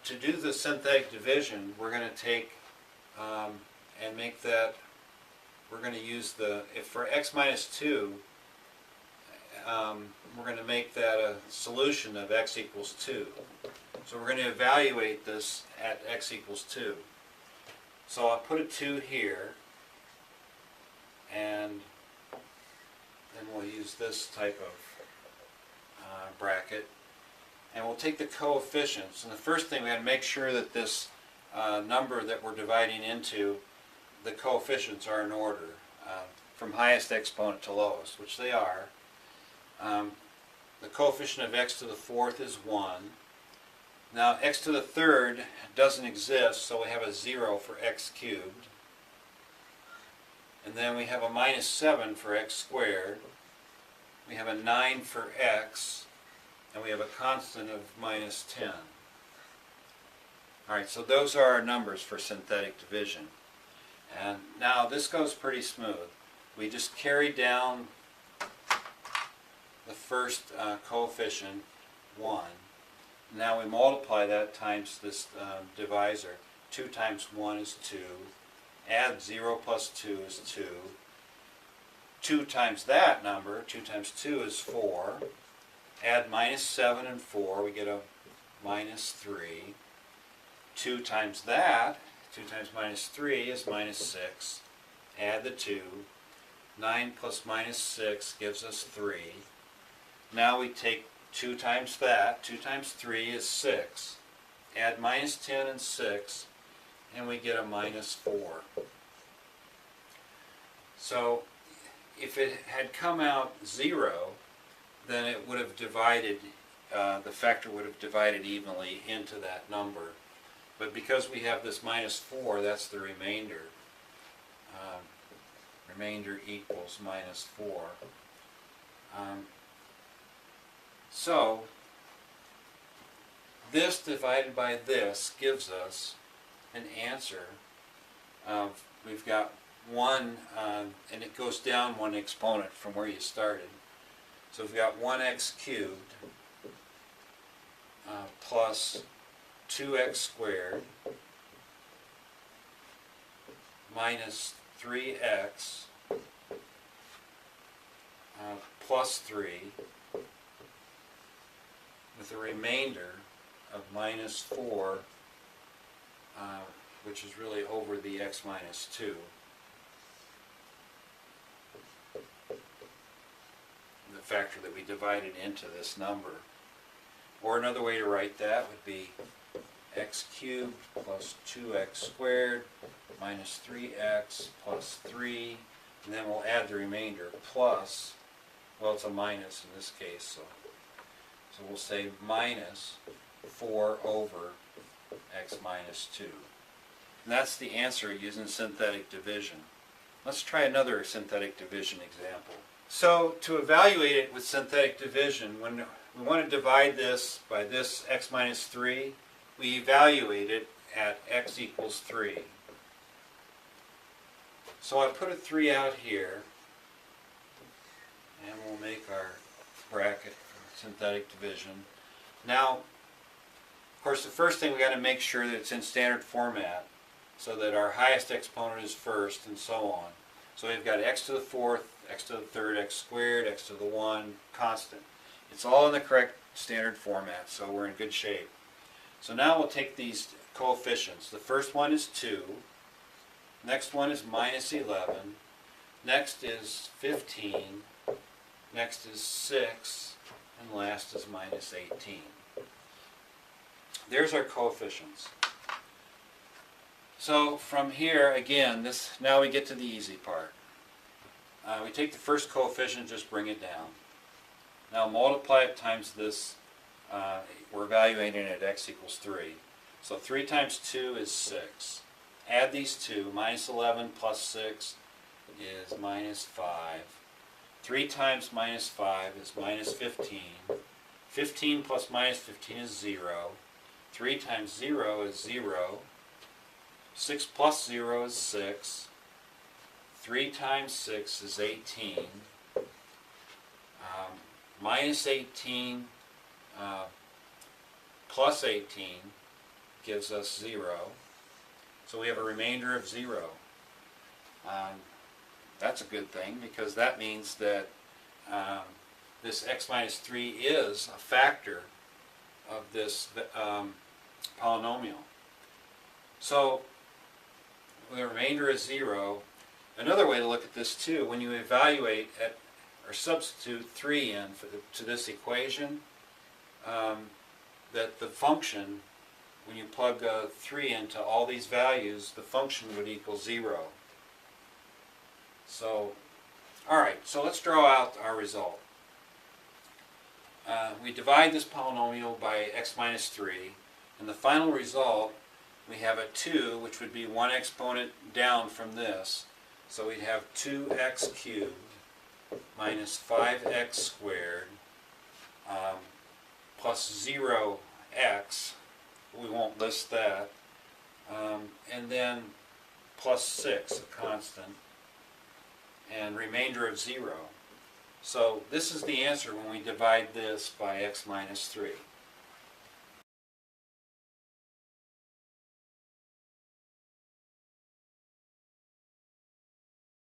To do the synthetic division, we're going to take and make that, we're going to use the, if for x minus 2, we're going to make that a solution of x equals 2. So we're going to evaluate this at x equals 2. So I'll put a 2 here, and then we'll use this type of bracket. And we'll take the coefficients. And the first thing, we got to make sure that this number that we're dividing into, the coefficients are in order, from highest exponent to lowest, which they are. The coefficient of x to the fourth is 1. Now x to the third doesn't exist, so we have a 0 for x cubed. And then we have a minus 7 for x squared. We have a 9 for x. And we have a constant of minus 10. Alright, so those are our numbers for synthetic division. And now this goes pretty smooth. We just carry down the first coefficient, 1. Now we multiply that times this divisor. 2 times 1 is 2. Add 0 plus 2 is 2. 2 times that number, 2 times 2 is 4. Add minus 7 and 4, we get a minus 3. 2 times that, 2 times minus 3 is minus 6. Add the 2. 9 plus minus 6 gives us 3. Now we take 2 times that, 2 times 3 is 6. Add minus 10 and 6, and we get a minus 4. So if it had come out 0, then it would have divided, the factor would have divided evenly into that number. But because we have this minus 4, that's the remainder. Remainder equals minus 4. So this divided by this gives us an answer of, we've got 1, and it goes down 1 exponent from where you started. So we've got 1x cubed plus 2x squared minus 3x plus 3 with a remainder of minus 4, which is really over the x minus 2. The factor that we divided into this number. Or another way to write that would be x cubed plus 2x squared minus 3x plus 3, and then we'll add the remainder plus, well, it's a minus in this case, so we'll say minus 4 over x minus 2. And that's the answer using synthetic division. Let's try another synthetic division example. So to evaluate it with synthetic division, when we want to divide this by this x minus 3, we evaluate it at x equals 3. So I put a 3 out here, and we'll make our bracket for synthetic division. Now, of course, the first thing we got to make sure that it's in standard format, so that our highest exponent is first, and so on. So we've got x to the fourth, x to the third, x squared, x to the 1, constant. It's all in the correct standard format, so we're in good shape. So now we'll take these coefficients. The first one is 2. Next one is minus 11. Next is 15. Next is 6. And last is minus 18. There's our coefficients. So from here, again, now we get to the easy part. We take the first coefficient, just bring it down. Now multiply it times this. We're evaluating it at x equals 3. So 3 times 2 is 6. Add these two. Minus 11 plus 6 is minus 5. 3 times minus 5 is minus 15. 15 plus minus 15 is 0. 3 times 0 is 0. 6 plus 0 is 6. 3 times 6 is 18. Minus 18 plus 18 gives us 0. So we have a remainder of 0. That's a good thing, because that means that this x minus 3 is a factor of this polynomial. So the remainder is 0. Another way to look at this too, when you evaluate or substitute 3 in to this equation, that the function, when you plug 3 into all these values, the function would equal 0. So, alright, so let's draw out our result. We divide this polynomial by x minus 3, and the final result, we have a 2, which would be one exponent down from this. So we'd have 2x cubed minus 5x squared plus 0x, we won't list that, and then plus 6, a constant, and remainder of 0. So this is the answer when we divide this by x minus 3.